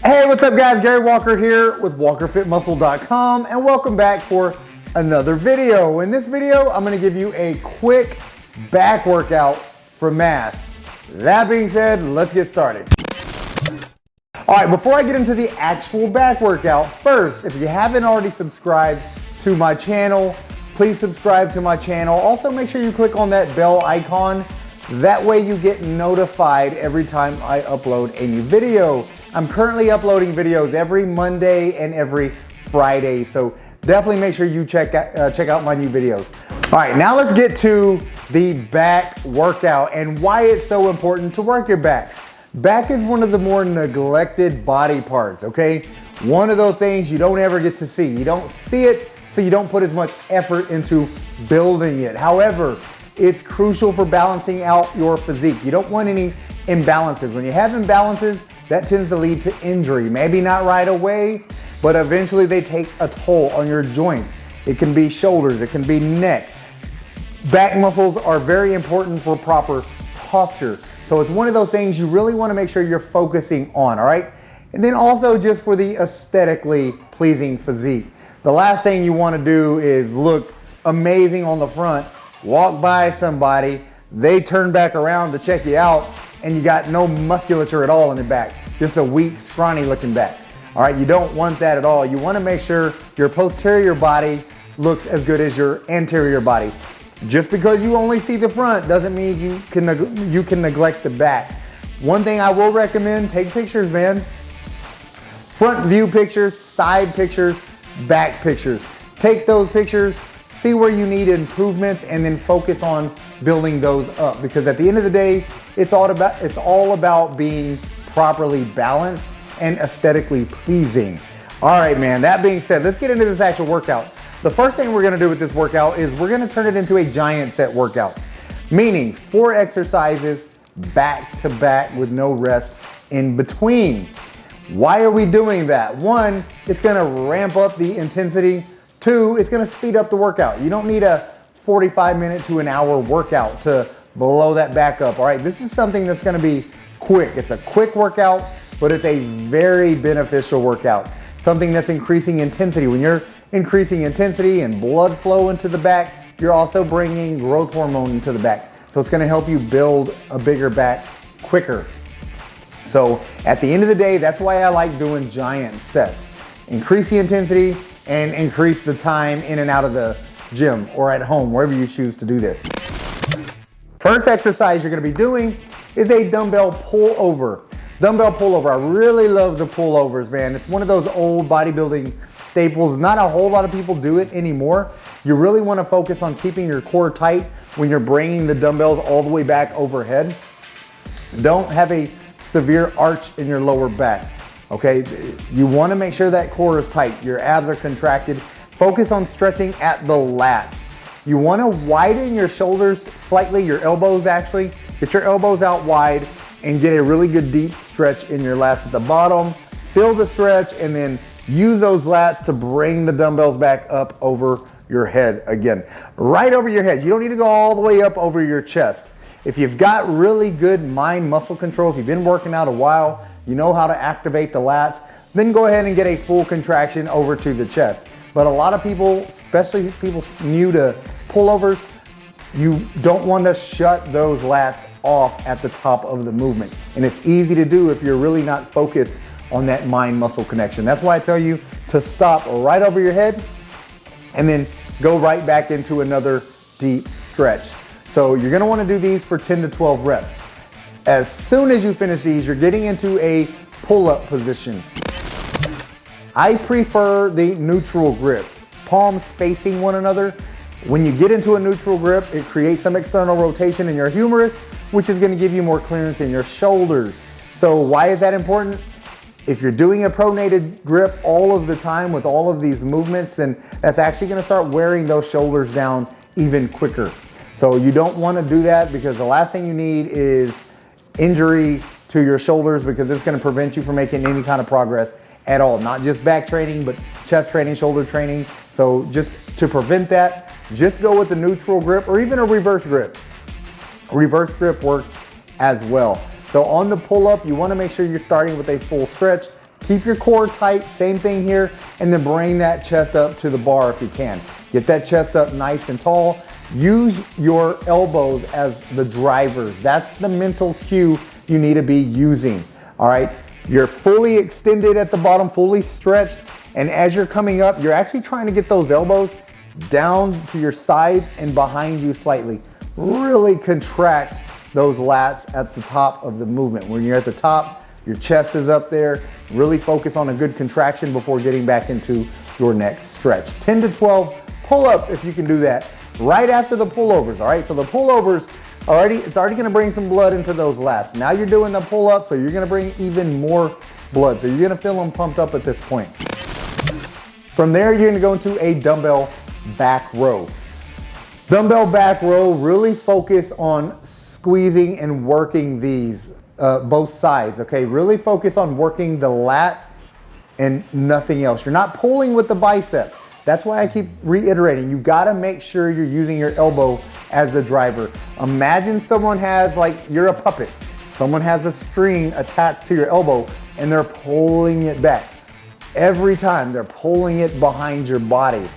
Hey, what's up guys? Gary Walker here with WalkerFitMuscle.com and welcome back for another video. In this video, I'm gonna give you a quick back workout for mass. That being said, let's get started. All right, before I get into the actual back workout, first, if you haven't already subscribed to my channel, please subscribe to my channel. Also, make sure you click on that bell icon. That way you get notified every time I upload a new video. I'm currently uploading videos every Monday and every Friday, so definitely make sure you check out my new videos. All right, now let's get to the back workout and why it's so important to work your back. Back is one of the more neglected body parts, okay? One of those things you don't ever get to see. You don't see it, so you don't put as much effort into building it. However, it's crucial for balancing out your physique. You don't want any imbalances. When you have imbalances, that tends to lead to injury. Maybe not right away, but eventually they take a toll on your joints. It can be shoulders, it can be neck. Back muscles are very important for proper posture. So it's one of those things you really want to make sure you're focusing on, all right? And then also just for the aesthetically pleasing physique. The last thing you want to do is look amazing on the front, walk by somebody, they turn back around to check you out, and you got no musculature at all in the back. Just a weak, scrawny looking back. All right, you don't want that at all. You want to make sure your posterior body looks as good as your anterior body. Just because you only see the front doesn't mean you can neglect the back. One thing I will recommend, take pictures, man. Front view pictures, side pictures, back pictures. Take those pictures, see where you need improvements, and then focus on building those up. Because at the end of the day, it's all about being properly balanced and aesthetically pleasing. All right, man, that being said, let's get into this actual workout. The first thing we're gonna do with this workout is we're gonna turn it into a giant set workout, meaning 4 exercises back to back with no rest in between. Why are we doing that? 1, it's gonna ramp up the intensity. 2, it's gonna speed up the workout. You don't need a 45-minute to an hour workout to blow that back up, all right? This is something that's gonna be quick. It's a quick workout, but it's a very beneficial workout. Something that's increasing intensity. When you're increasing intensity and blood flow into the back, you're also bringing growth hormone into the back. So it's gonna help you build a bigger back quicker. So at the end of the day, that's why I like doing giant sets. Increase the intensity and increase the time in and out of the gym or at home, wherever you choose to do this. First exercise you're gonna be doing is a dumbbell pullover. Dumbbell pullover, I really love the pullovers, man. It's one of those old bodybuilding staples. Not a whole lot of people do it anymore. You really wanna focus on keeping your core tight when you're bringing the dumbbells all the way back overhead. Don't have a severe arch in your lower back, okay? You wanna make sure that core is tight. Your abs are contracted. Focus on stretching at the lats. You wanna widen your shoulders slightly, your elbows actually. Get your elbows out wide and get a really good deep stretch in your lats at the bottom. Feel the stretch and then use those lats to bring the dumbbells back up over your head again. Right over your head. You don't need to go all the way up over your chest. If you've got really good mind muscle control, if you've been working out a while, you know how to activate the lats, then go ahead and get a full contraction over to the chest. But a lot of people, especially people new to pullovers, you don't want to shut those lats off at the top of the movement. And it's easy to do if you're really not focused on that mind-muscle connection. That's why I tell you to stop right over your head and then go right back into another deep stretch. So you're gonna wanna do these for 10 to 12 reps. As soon as you finish these, you're getting into a pull-up position. I prefer the neutral grip, palms facing one another. When you get into a neutral grip, it creates some external rotation in your humerus, which is gonna give you more clearance in your shoulders. So why is that important? If you're doing a pronated grip all of the time with all of these movements, then that's actually gonna start wearing those shoulders down even quicker. So you don't wanna do that because the last thing you need is injury to your shoulders because it's gonna prevent you from making any kind of progress at all. Not just back training, but chest training, shoulder training. So just to prevent that, just go with the neutral grip or even a reverse grip. Reverse grip works as well. So on the pull-up, you wanna make sure you're starting with a full stretch. Keep your core tight, same thing here, and then bring that chest up to the bar if you can. Get that chest up nice and tall. Use your elbows as the drivers. That's the mental cue you need to be using, all right? You're fully extended at the bottom, fully stretched, and as you're coming up, you're actually trying to get those elbows down to your sides and behind you slightly. Really contract those lats at the top of the movement. When you're at the top, your chest is up there. Really focus on a good contraction before getting back into your next stretch. 10 to 12 pull-ups if you can do that right after the pullovers, all right? So the pullovers, it's already gonna bring some blood into those lats. Now you're doing the pull-up, so you're gonna bring even more blood. So you're gonna feel them pumped up at this point. From there, you're gonna go into a dumbbell back row. Dumbbell back row, really focus on squeezing and working these, both sides, okay? Really focus on working the lat and nothing else. You're not pulling with the bicep. That's why I keep reiterating, you gotta make sure you're using your elbow as the driver. Imagine someone has, like, you're a puppet. Someone has a string attached to your elbow and they're pulling it back. Every time they're pulling it behind your body.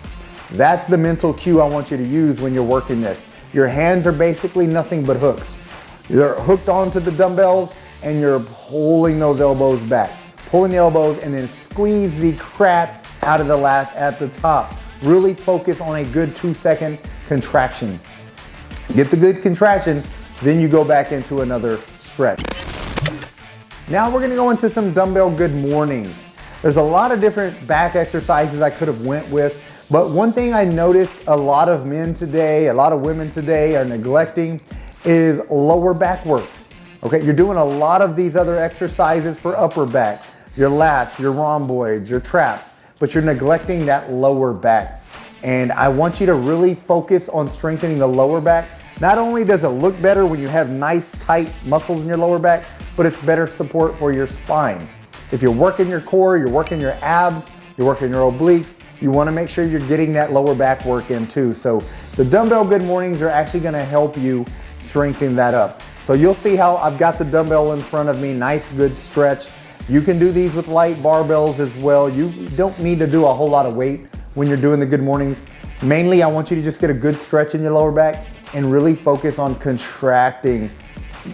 That's the mental cue I want you to use when you're working this. Your hands are basically nothing but hooks. You're hooked onto the dumbbells and you're pulling those elbows back. Pulling the elbows and then squeeze the crap out of the lats at the top. Really focus on a good 2-second contraction. Get the good contraction, then you go back into another stretch. Now we're gonna go into some dumbbell good mornings. There's a lot of different back exercises I could have went with, but one thing I noticed a lot of men today, a lot of women today are neglecting is lower back work. Okay, you're doing a lot of these other exercises for upper back, your lats, your rhomboids, your traps, but you're neglecting that lower back. And I want you to really focus on strengthening the lower back. Not only does it look better when you have nice, tight muscles in your lower back, but it's better support for your spine. If you're working your core, you're working your abs, you're working your obliques, you wanna make sure you're getting that lower back work in too. So the dumbbell good mornings are actually gonna help you strengthen that up. So you'll see how I've got the dumbbell in front of me, nice good stretch. You can do these with light barbells as well. You don't need to do a whole lot of weight when you're doing the good mornings. Mainly, I want you to just get a good stretch in your lower back and really focus on contracting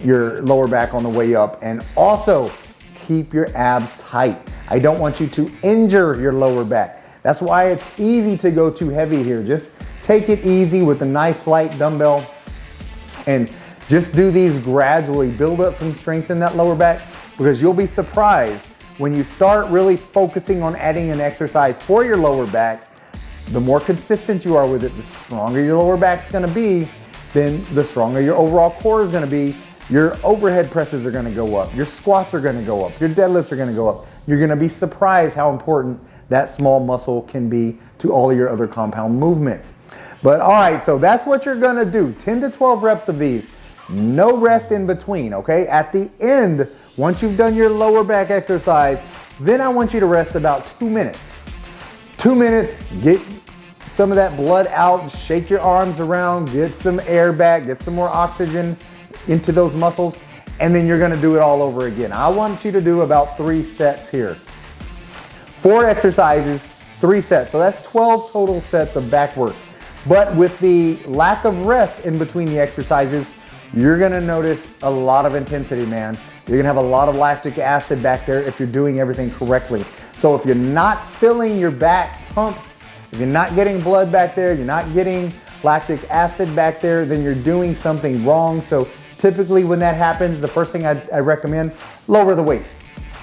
your lower back on the way up. And also, keep your abs tight. I don't want you to injure your lower back. That's why it's easy to go too heavy here. Just take it easy with a nice light dumbbell and just do these gradually. Build up some strength in that lower back, because you'll be surprised when you start really focusing on adding an exercise for your lower back. The more consistent you are with it, the stronger your lower back's gonna be, then the stronger your overall core is gonna be. Your overhead presses are gonna go up, your squats are gonna go up, your deadlifts are gonna go up. You're gonna be surprised how important that small muscle can be to all of your other compound movements. But all right, so that's what you're gonna do. 10 to 12 reps of these. No rest in between, okay? At the end, once you've done your lower back exercise, then I want you to rest about 2 minutes. 2 minutes, get some of that blood out, shake your arms around, get some air back, get some more oxygen into those muscles, and then you're gonna do it all over again. I want you to do about 3 sets here. 4 exercises, 3 sets. So that's 12 total sets of back work. But with the lack of rest in between the exercises, you're gonna notice a lot of intensity, man. You're gonna have a lot of lactic acid back there if you're doing everything correctly. So if you're not filling your back pump, if you're not getting blood back there, you're not getting lactic acid back there, then you're doing something wrong. So typically when that happens, the first thing I recommend, lower the weight.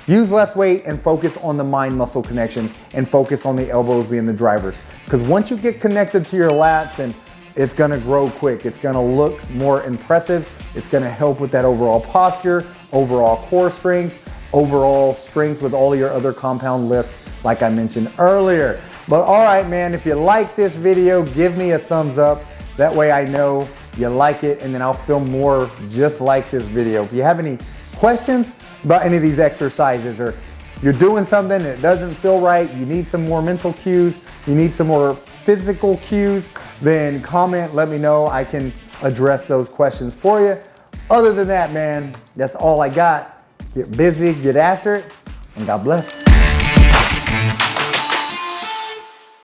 Use less weight and focus on the mind-muscle connection and focus on the elbows being the drivers. Because once you get connected to your lats, then it's gonna grow quick. It's gonna look more impressive. It's gonna help with that overall posture, overall core strength, overall strength with all your other compound lifts like I mentioned earlier. But all right, man, if you like this video, give me a thumbs up. That way I know you like it, and then I'll film more just like this video. If you have any questions about any of these exercises, or you're doing something that doesn't feel right, you need some more mental cues, you need some more physical cues, then comment, let me know. I can address those questions for you. Other than that, man, that's all I got. Get busy, get after it, and God bless.